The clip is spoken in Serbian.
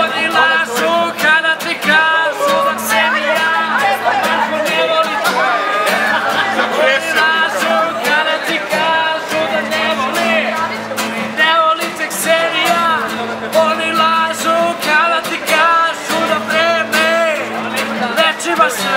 Oni lazu kada ti kažu da ksenija, Marko ne voli tvoje. Oni lazu kada ti kažu da ne voli te ksenija. Oni lazu kada ti kažu da vreme leči vas